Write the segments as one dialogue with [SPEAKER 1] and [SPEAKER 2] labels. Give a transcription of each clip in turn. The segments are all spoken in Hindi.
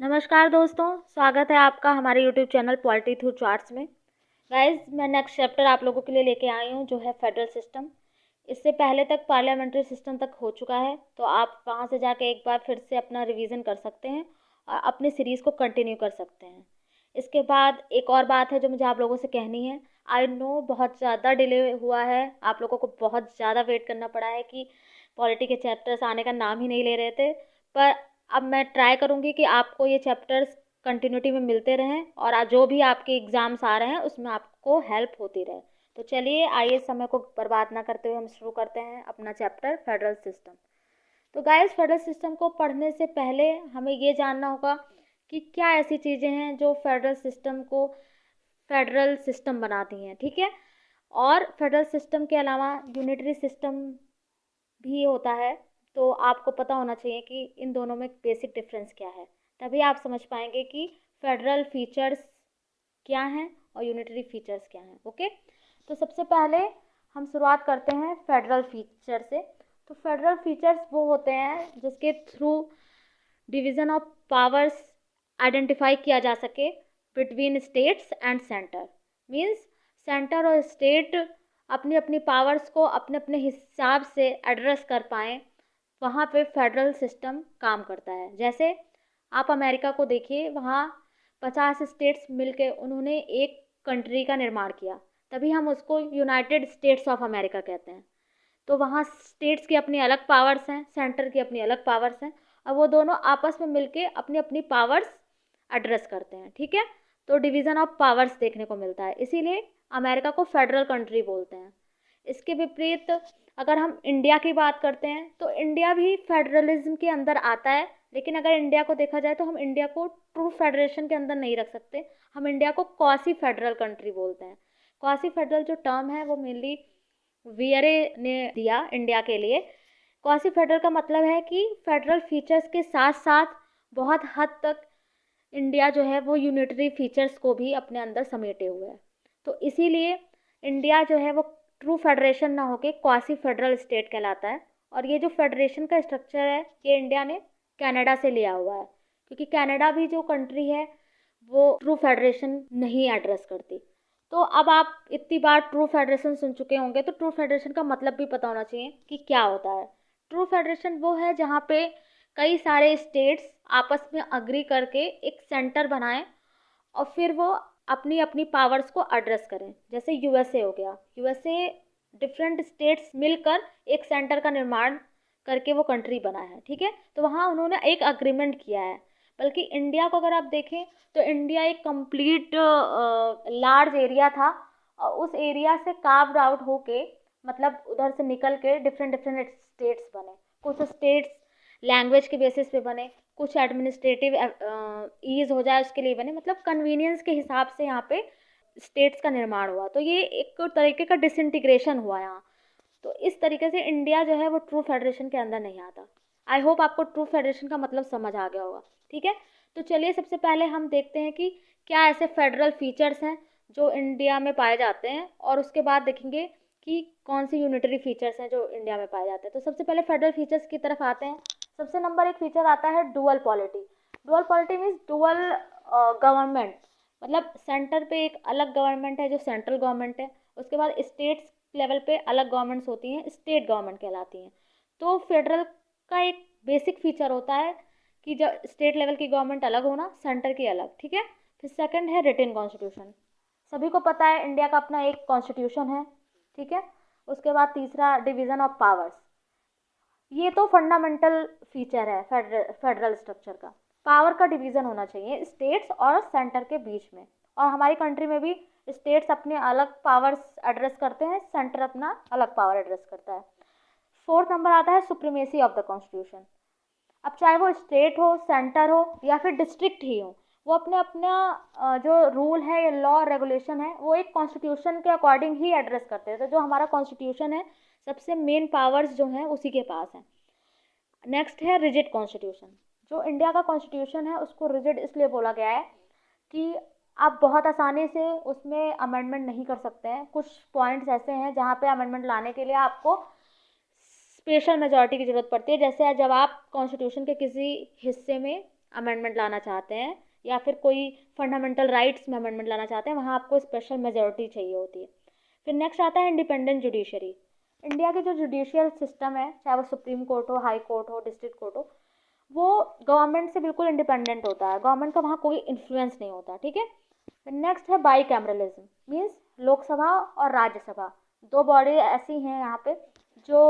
[SPEAKER 1] नमस्कार दोस्तों, स्वागत है आपका हमारे YouTube channel polity through charts में। गाइस, मैं नेक्स्ट चैप्टर आप लोगों के लिए लेके आई हूँ जो है फेडरल सिस्टम। इससे पहले तक पार्लियामेंट्री सिस्टम तक हो चुका है, तो आप वहाँ से जाके एक बार फिर से अपना रिवीजन कर सकते हैं और अपनी सीरीज़ को कंटिन्यू कर सकते हैं। इसके बाद एक और बात है जो मुझे आप लोगों से कहनी है। आई नो बहुत ज़्यादा डिले हुआ है, आप लोगों को बहुत ज़्यादा वेट करना पड़ा है कि पॉलिटी के चैप्टर्स आने का नाम ही नहीं ले रहे थे, पर अब मैं ट्राई करूँगी कि आपको ये चैप्टर्स कंटिन्यूटी में मिलते रहें और जो भी आपके एग्ज़ाम्स आ रहे हैं उसमें आपको हेल्प होती रहे। तो चलिए, आइए समय को बर्बाद ना करते हुए हम शुरू करते हैं अपना चैप्टर फेडरल सिस्टम। तो गाइस, फेडरल सिस्टम को पढ़ने से पहले हमें ये जानना होगा कि क्या ऐसी चीज़ें हैं जो फेडरल सिस्टम को फेडरल सिस्टम बनाती हैं, ठीक है। और फेडरल सिस्टम के अलावा यूनिटरी सिस्टम भी होता है, तो आपको पता होना चाहिए कि इन दोनों में बेसिक डिफरेंस क्या है। तभी आप समझ पाएंगे कि फेडरल फीचर्स क्या हैं और यूनिटरी फीचर्स क्या हैं। ओके, तो सबसे पहले हम शुरुआत करते हैं फेडरल फीचर से। तो फेडरल फीचर्स वो होते हैं जिसके through division of powers identify किया जा सके between states and centre. Means centre और स्टेट अपनी अपनी पावर्स को अपने अपने हिसाब से एड्रेस कर पाएँ, वहाँ पे फेडरल सिस्टम काम करता है। जैसे आप अमेरिका को देखिए, वहाँ 50 स्टेट्स मिलके उन्होंने एक कंट्री का निर्माण किया, तभी हम उसको यूनाइटेड स्टेट्स ऑफ अमेरिका कहते हैं। तो वहाँ स्टेट्स की अपनी अलग पावर्स हैं, सेंटर की अपनी अलग पावर्स हैं, और वो दोनों आपस में मिलके अपनी अपनी पावर्स एड्रेस करते हैं, ठीक है। तो डिवीज़न ऑफ पावर्स देखने को मिलता है, इसीलिए अमेरिका को फेडरल कंट्री बोलते हैं। इसके विपरीत अगर हम इंडिया की बात करते हैं तो इंडिया भी फेडरलिज्म के अंदर आता है, लेकिन अगर इंडिया को देखा जाए तो हम इंडिया को ट्रू फेडरेशन के अंदर नहीं रख सकते। हम इंडिया को क्वासी फेडरल कंट्री बोलते हैं। क्वासी फेडरल जो टर्म है वो मेनली वियरे ने दिया इंडिया के लिए। क्वासी फेडरल का मतलब है कि फेडरल फीचर्स के साथ साथ बहुत हद तक इंडिया जो है वो यूनिटरी फीचर्स को भी अपने अंदर समेटे हुए है। तो इसीलिए इंडिया जो है वो ट्रू फेडरेशन ना होके क्वासी फेडरल स्टेट कहलाता है। और ये जो फेडरेशन का स्ट्रक्चर है ये इंडिया ने कनाडा से लिया हुआ है, क्योंकि कनाडा भी जो कंट्री है वो ट्रू फेडरेशन नहीं एड्रेस करती। तो अब आप इतनी बार ट्रू फेडरेशन सुन चुके होंगे, तो ट्रू फेडरेशन का मतलब भी पता होना चाहिए कि क्या होता है। ट्रू फेडरेशन वो है जहाँ पे कई सारे स्टेट्स आपस में अग्री करके एक सेंटर बनाएं और फिर वो अपनी अपनी पावर्स को एड्रेस करें। जैसे यूएसए हो गया, यूएसए डिफरेंट स्टेट्स मिलकर एक सेंटर का निर्माण करके वो कंट्री बना है, ठीक है। तो वहाँ उन्होंने एक अग्रीमेंट किया है। बल्कि इंडिया को अगर आप देखें तो इंडिया एक कंप्लीट लार्ज एरिया था, और उस एरिया से कार्व्ड आउट होके, मतलब उधर से निकल के डिफरेंट डिफरेंट स्टेट्स बने। कुछ स्टेट्स लैंग्वेज के बेसिस पे बने, कुछ एडमिनिस्ट्रेटिव ईज हो जाए उसके लिए बने, मतलब कन्वीनियंस के हिसाब से यहाँ पे स्टेट्स का निर्माण हुआ। तो ये एक तरीके का डिसइंटीग्रेशन हुआ यहाँ। तो इस तरीके से इंडिया जो है वो ट्रू फेडरेशन के अंदर नहीं आता। आई होप आपको ट्रू फेडरेशन का मतलब समझ आ गया होगा, ठीक है। तो चलिए, सबसे पहले हम देखते हैं कि क्या ऐसे फेडरल फीचर्स हैं जो इंडिया में पाए जाते हैं, और उसके बाद देखेंगे कि कौन सी यूनिटरी फीचर्स हैं जो इंडिया में पाए जाते हैं। तो सबसे पहले फेडरल फीचर्स की तरफ आते हैं। सबसे नंबर एक फीचर आता है dual polity. Dual polity means dual government, मतलब सेंटर पे एक अलग गवर्नमेंट है जो सेंट्रल गवर्नमेंट है, उसके बाद स्टेट्स लेवल पे अलग गवर्नमेंट्स होती हैं, स्टेट गवर्नमेंट कहलाती हैं। तो फेडरल का एक बेसिक फीचर होता है कि जब स्टेट लेवल की गवर्नमेंट अलग होना, सेंटर की अलग, ठीक है। फिर सेकंड है रिटन कॉन्स्टिट्यूशन। सभी को पता है इंडिया का अपना एक कॉन्स्टिट्यूशन है, ठीक है। उसके बाद तीसरा डिवीज़न ऑफ पावर्स। ये तो फंडामेंटल फीचर है फेडरल स्ट्रक्चर का। पावर का डिवीज़न होना चाहिए स्टेट्स और सेंटर के बीच में, और हमारी कंट्री में भी स्टेट्स अपने अलग पावर्स एड्रेस करते हैं, सेंटर अपना अलग पावर एड्रेस करता है। फोर्थ नंबर आता है सुप्रीमेसी ऑफ द कॉन्स्टिट्यूशन। अब चाहे वो स्टेट हो, सेंटर हो, या फिर डिस्ट्रिक्ट ही हो, वो अपने अपना जो रूल है या लॉ रेगुलेशन है वो एक कॉन्स्टिट्यूशन के अकॉर्डिंग ही एड्रेस करते हैं। तो जो हमारा कॉन्स्टिट्यूशन है, सबसे मेन पावर्स जो हैं उसी के पास हैं। नेक्स्ट है रिजिड कॉन्स्टिट्यूशन। जो इंडिया का कॉन्स्टिट्यूशन है उसको रिजिड इसलिए बोला गया है कि आप बहुत आसानी से उसमें अमेंडमेंट नहीं कर सकते हैं। कुछ पॉइंट्स ऐसे हैं जहाँ पे अमेंडमेंट लाने के लिए आपको स्पेशल मेजॉरिटी की ज़रूरत पड़ती है। जैसे जब आप कॉन्स्टिट्यूशन के किसी हिस्से में अमेंडमेंट लाना चाहते हैं या फिर कोई फंडामेंटल राइट्स में अमेंडमेंट लाना चाहते हैं, वहाँ आपको स्पेशल मेजॉरिटी चाहिए होती है। फिर नेक्स्ट आता है इंडिपेंडेंट जुडिशरी। इंडिया के जो जुडिशियल सिस्टम है, चाहे वो सुप्रीम कोर्ट हो, हाई कोर्ट हो, डिस्ट्रिक्ट कोर्ट हो, वो गवर्नमेंट से बिल्कुल इंडिपेंडेंट होता है, गवर्नमेंट का वहाँ कोई इन्फ्लुएंस नहीं होता, ठीक है। फिर नेक्स्ट है बाई कैमरलिज्म, मीन्स लोकसभा और राज्यसभा दो बॉडी ऐसी हैं यहाँ पे जो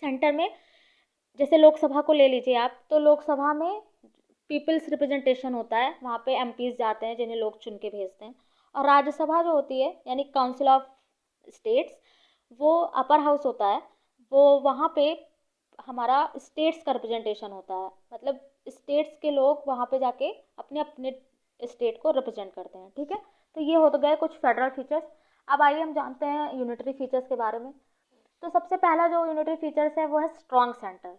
[SPEAKER 1] सेंटर में, जैसे लोकसभा को ले लीजिए आप, तो लोकसभा में पीपल्स रिप्रेजेंटेशन होता है, वहाँ पे एमपीज जाते हैं जिन्हें लोग चुन के भेजते हैं। और राज्यसभा जो होती है यानी काउंसिल ऑफ स्टेट्स, वो अपर हाउस होता है, वो वहाँ पे हमारा स्टेट्स का रिप्रेजेंटेशन होता है, मतलब स्टेट्स के लोग वहाँ पे जाके अपने अपने स्टेट को रिप्रेजेंट करते हैं, ठीक है। तो ये हो तो गए कुछ फेडरल फीचर्स। अब आइए हम जानते हैं यूनिटरी फीचर्स के बारे में। तो सबसे पहला जो यूनिटरी फीचर्स है वो है स्ट्रॉन्ग सेंटर,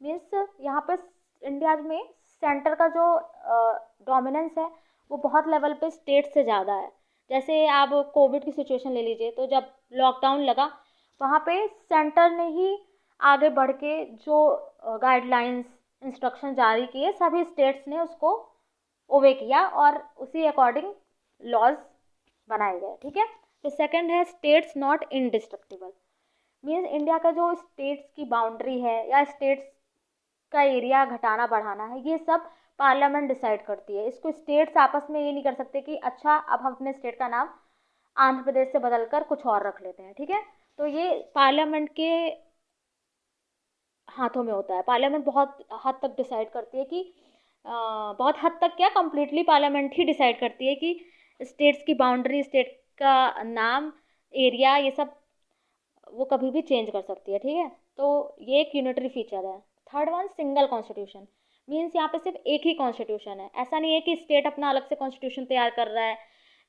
[SPEAKER 1] मीन्स यहाँ पे इंडिया में सेंटर का जो डोमिनेंस है वो बहुत लेवल पे स्टेट से ज़्यादा है। जैसे आप कोविड की सिचुएशन ले लीजिए, तो जब लॉकडाउन लगा वहाँ पे सेंटर ने ही आगे बढ़ के जो गाइडलाइंस इंस्ट्रक्शन जारी किए, सभी स्टेट्स ने उसको ओबे किया और उसी अकॉर्डिंग लॉज बनाए गए, ठीक है। तो सेकंड है states not indestructible, means India का जो स्टेट्स की बाउंड्री है या स्टेट्स का एरिया घटाना बढ़ाना है, ये सब पार्लियामेंट डिसाइड करती है। इसको स्टेट्स आपस में ये नहीं कर सकते कि अच्छा अब हम अपने स्टेट का नाम आंध्र प्रदेश से बदलकर कुछ और रख लेते हैं, ठीक है। तो ये पार्लियामेंट के हाथों में होता है, पार्लियामेंट बहुत हद तक डिसाइड करती है कि बहुत हद तक क्या, कम्प्लीटली पार्लियामेंट ही डिसाइड करती है कि स्टेट्स की बाउंड्री, स्टेट का नाम, एरिया, ये सब वो कभी भी चेंज कर सकती है, ठीक है। तो ये एक यूनिटरी फीचर है। Third one single constitution, means यहाँ पे सिर्फ एक ही कॉन्स्टिट्यूशन है, ऐसा नहीं है कि स्टेट अपना अलग से कॉन्स्टिट्यूशन तैयार कर रहा है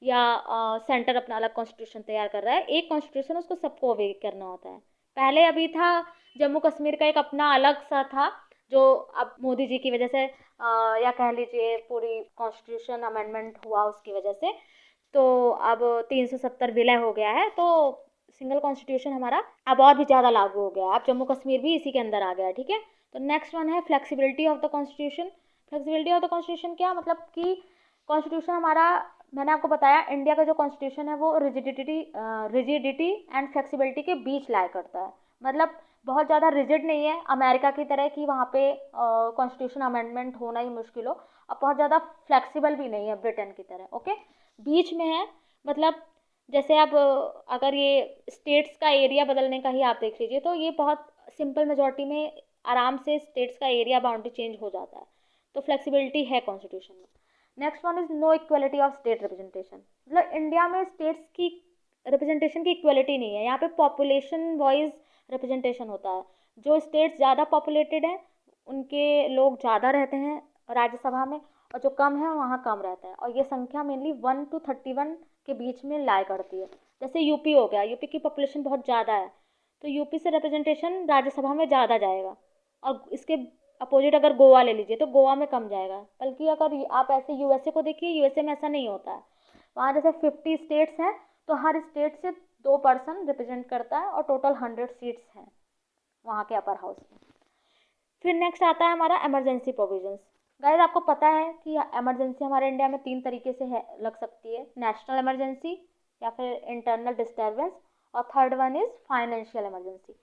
[SPEAKER 1] या सेंटर अपना अलग कॉन्स्टिट्यूशन तैयार कर रहा है। एक कॉन्स्टिट्यूशन उसको सबको ओबे करना होता है। पहले अभी था जम्मू कश्मीर का एक अपना अलग सा था, जो अब मोदी जी की वजह से या कह लीजिए पूरी कॉन्स्टिट्यूशन अमेंडमेंट हुआ उसकी वजह से, तो अब 370 विलय हो गया है, तो सिंगल कॉन्स्टिट्यूशन हमारा अब और भी ज़्यादा लागू हो गया है, अब जम्मू कश्मीर भी इसी के अंदर आ गया है, ठीक है। तो नेक्स्ट वन है flexibility of the constitution. Flexibility of the constitution क्या मतलब कि कॉन्स्टिट्यूशन हमारा, मैंने आपको बताया इंडिया का जो कॉन्स्टिट्यूशन है वो रिजिडिटी एंड फ्लेक्सिबिलिटी के बीच लाया करता है, मतलब बहुत ज़्यादा रिजिड नहीं है अमेरिका की तरह कि वहाँ पे कॉन्स्टिट्यूशन अमेंडमेंट होना ही मुश्किल हो, और बहुत ज़्यादा फ्लेक्सिबल भी नहीं है ब्रिटेन की तरह, ओके, बीच में है। मतलब जैसे अब अगर ये स्टेट्स का एरिया बदलने का ही आप देख लीजिए, तो ये बहुत सिंपल मेजॉरिटी में आराम से स्टेट्स का एरिया बाउंड्री चेंज हो जाता है, तो फ्लेक्सिबिलिटी है कॉन्स्टिट्यूशन में। Next one is no equality of state representation, मतलब इंडिया में स्टेट्स की रिप्रेजेंटेशन की इक्वलिटी नहीं है, यहाँ पे पॉपुलेशन वाइज रिप्रेजेंटेशन होता है। जो स्टेट्स ज़्यादा पॉपुलेटेड हैं उनके लोग ज़्यादा रहते हैं राज्यसभा में, और जो कम है वहाँ कम रहता है, और ये संख्या मेनली 1 to 31 के बीच में लाई करती है। जैसे यूपी हो गया, यूपी की पॉपुलेशन बहुत ज़्यादा है, तो यूपी से रिप्रेजेंटेशन राज्यसभा में ज़्यादा जाएगा, और इसके अपोजिट अगर गोवा ले लीजिए तो गोवा में कम जाएगा। बल्कि अगर आप ऐसे यूएसए को देखिए, यूएसए में ऐसा नहीं होता है, वहाँ जैसे 50 स्टेट्स हैं तो हर स्टेट से 2 पर्सन रिप्रेजेंट करता है, और टोटल 100 सीट्स हैं वहाँ के अपर हाउस में। फिर नेक्स्ट आता है हमारा इमरजेंसी प्रोविजंस। गाइस आपको पता है कि इमरजेंसी हमारे इंडिया में 3 तरीके से है, लग सकती है, नेशनल इमरजेंसी या फिर इंटरनल डिस्टर्बेंस, और third one is financial emergency.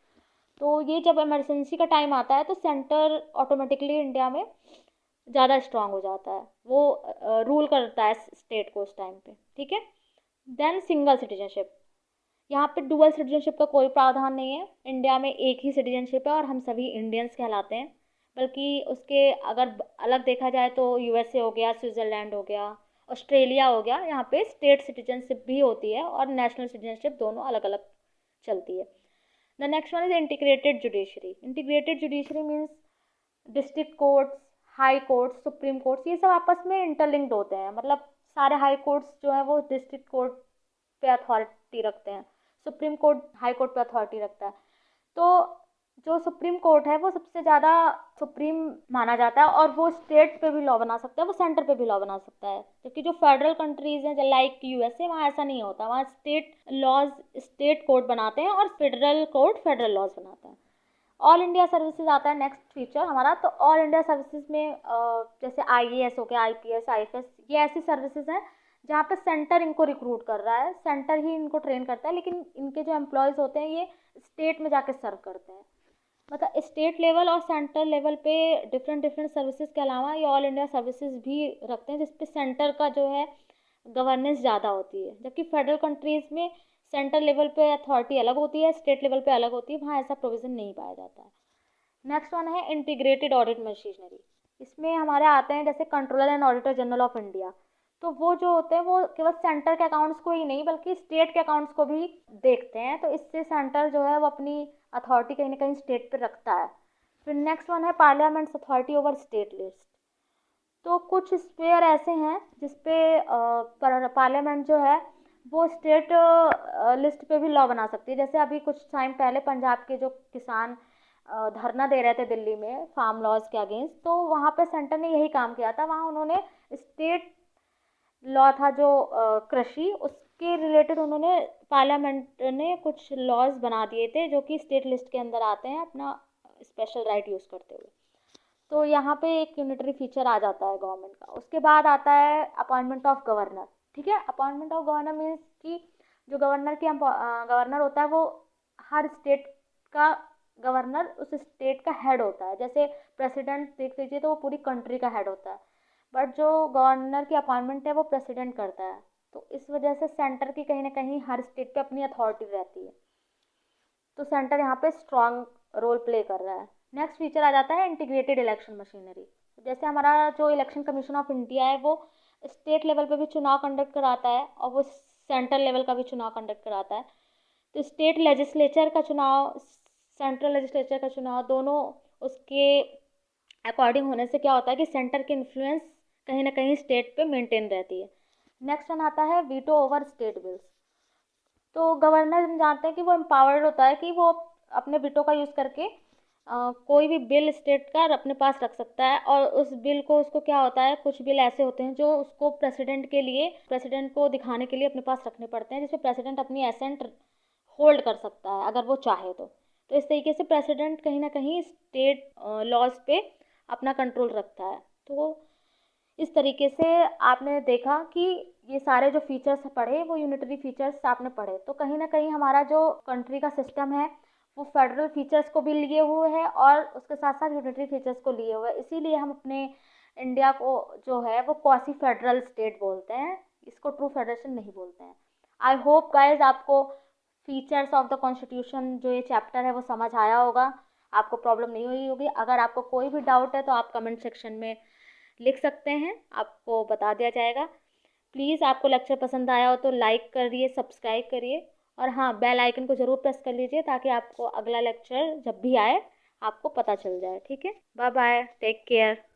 [SPEAKER 1] तो ये जब इमरजेंसी का टाइम आता है तो सेंटर ऑटोमेटिकली इंडिया में ज़्यादा स्ट्रांग हो जाता है, वो रूल करता है स्टेट को उस टाइम पे, ठीक है। देन सिंगल सिटीजनशिप, यहाँ पे डुअल सिटीजनशिप का कोई प्रावधान नहीं है, इंडिया में एक ही सिटीजनशिप है और हम सभी इंडियंस कहलाते हैं। बल्कि उसके अगर अलग देखा जाए तो यूएसए हो गया, स्विट्ज़रलैंड हो गया, ऑस्ट्रेलिया हो गया, यहाँ पे स्टेट सिटीजनशिप भी होती है और नेशनल सिटीजनशिप, दोनों अलग अलग चलती है। The next one is integrated judiciary. Integrated judiciary means district courts, high courts, supreme courts, ये सब आपस में इंटरलिंक्ड होते हैं, मतलब सारे हाई कोर्ट्स जो है वो डिस्ट्रिक्ट कोर्ट पे अथॉरिटी रखते हैं, सुप्रीम कोर्ट हाई कोर्ट पे अथॉरिटी रखता है। तो जो सुप्रीम कोर्ट है वो सबसे ज़्यादा सुप्रीम माना जाता है, और वो स्टेट पे भी लॉ बना सकता है, वो सेंटर पे भी लॉ बना सकता है। जबकि जो फेडरल कंट्रीज़ हैं लाइक यूएसए, वहाँ ऐसा नहीं होता, वहाँ स्टेट लॉज स्टेट कोर्ट बनाते हैं और फेडरल कोर्ट फेडरल लॉज बनाता है। ऑल इंडिया सर्विसेज आता है नेक्स्ट फीचर हमारा। तो ऑल इंडिया सर्विसेज में जैसे IAS हो गया, IPS, IFS, ये ऐसी सर्विसेज हैं जहाँ पे सेंटर इनको रिक्रूट कर रहा है, सेंटर ही इनको ट्रेन करता है, लेकिन इनके जो एम्प्लॉयज़ होते हैं ये स्टेट में जाके सर्व करते हैं। मतलब स्टेट लेवल और सेंट्रल लेवल पे डिफरेंट डिफरेंट सर्विसेज के अलावा ये ऑल इंडिया सर्विसेज भी रखते हैं, जिसपे सेंटर का जो है गवर्नेंस ज़्यादा होती है। जबकि फेडरल कंट्रीज़ में सेंट्रल लेवल पे अथॉरिटी अलग होती है, स्टेट लेवल पे अलग होती है, वहाँ ऐसा प्रोविज़न नहीं पाया जाता है। नेक्स्ट वन है इंटीग्रेटेड ऑडिट मशीनरी। इसमें हमारे आते हैं जैसे controller and auditor general of India. तो वो जो होते हैं वो केवल सेंटर के अकाउंट्स को ही नहीं बल्कि स्टेट के अकाउंट्स को भी देखते हैं। तो इससे सेंटर जो है वो अपनी अथॉरिटी कहीं ना कहीं स्टेट पर रखता है। फिर नेक्स्ट वन है parliaments authority over state list. तो कुछ स्पेयर ऐसे हैं जिसपे पार्लियामेंट जो है वो स्टेट लिस्ट पे भी लॉ बना सकती है। जैसे अभी कुछ टाइम पहले पंजाब के जो किसान धरना दे रहे थे दिल्ली में फार्म लॉज के अगेंस्ट, तो वहाँ पे सेंटर ने यही काम किया था। वहाँ उन्होंने स्टेट लॉ था जो कृषि, उसके रिलेटेड उन्होंने पार्लियामेंट ने कुछ लॉज बना दिए थे जो कि स्टेट लिस्ट के अंदर आते हैं अपना स्पेशल राइट यूज़ करते हुए। तो यहाँ पे एक यूनिटरी फीचर आ जाता है गवर्नमेंट का। उसके बाद आता है अपॉइंटमेंट ऑफ गवर्नर। ठीक है, अपॉइंटमेंट ऑफ गवर्नर मीन्स कि जो गवर्नर होता है वो हर स्टेट का गवर्नर उस स्टेट का हेड होता है। जैसे प्रेसिडेंट देख लीजिए तो वो पूरी कंट्री का हेड होता है, बट जो गवर्नर की अपॉइंटमेंट है वो प्रेसिडेंट करता है। तो इस वजह से सेंटर की कहीं ना कहीं हर स्टेट पे अपनी अथॉरिटी रहती है। तो सेंटर यहाँ पे स्ट्रॉन्ग रोल प्ले कर रहा है। नेक्स्ट फीचर आ जाता है इंटीग्रेटेड इलेक्शन मशीनरी। जैसे हमारा जो इलेक्शन कमीशन ऑफ इंडिया है वो स्टेट लेवल पे भी चुनाव कंडक्ट कराता है और वो सेंट्रल लेवल का भी चुनाव कंडक्ट कराता है। तो स्टेट लेजिस्लेचर का चुनाव, सेंट्रल लेजिस्लेचर का चुनाव, दोनों उसके अकॉर्डिंग होने से क्या होता है कि सेंटर की इन्फ्लुएंस कहीं ना कहीं स्टेट पे मेंटेन रहती है। नेक्स्ट वन आता है वीटो ओवर स्टेट बिल्स। तो गवर्नर हम जानते हैं कि वो एम्पावर्ड होता है कि वो अपने वीटो का यूज़ करके कोई भी बिल स्टेट का अपने पास रख सकता है। और उस बिल को उसको क्या होता है, कुछ बिल ऐसे होते हैं जो उसको प्रेसिडेंट को दिखाने के लिए अपने पास रखने पड़ते हैं, जिसमें प्रेसिडेंट अपनी एसेंट होल्ड कर सकता है अगर वो चाहे तो इस तरीके से प्रेसिडेंट कहीं ना कहीं स्टेट लॉज पे अपना कंट्रोल रखता है। तो इस तरीके से आपने देखा कि ये सारे जो फीचर्स पढ़े वो यूनिटरी फीचर्स आपने पढ़े। तो कहीं ना कहीं हमारा जो कंट्री का सिस्टम है वो फेडरल फीचर्स को भी लिए हुए है और उसके साथ साथ यूनिटरी फीचर्स को लिए हुए है। इसीलिए हम अपने इंडिया को जो है वो क्वासी फेडरल स्टेट बोलते हैं, इसको ट्रू फेडरेशन नहीं बोलते हैं। आई होप गाइज आपको फीचर्स ऑफ द कॉन्स्टिट्यूशन जो ये चैप्टर है वो समझ आया होगा, आपको प्रॉब्लम नहीं हुई होगी। अगर आपको कोई भी डाउट है तो आप कमेंट सेक्शन में लिख सकते हैं, आपको बता दिया जाएगा। प्लीज़ आपको लेक्चर पसंद आया हो तो लाइक करिए, सब्सक्राइब करिए और हाँ, बेल आइकन को ज़रूर प्रेस कर लीजिए ताकि आपको अगला लेक्चर जब भी आए आपको पता चल जाए। ठीक है, बाय बाय, टेक केयर।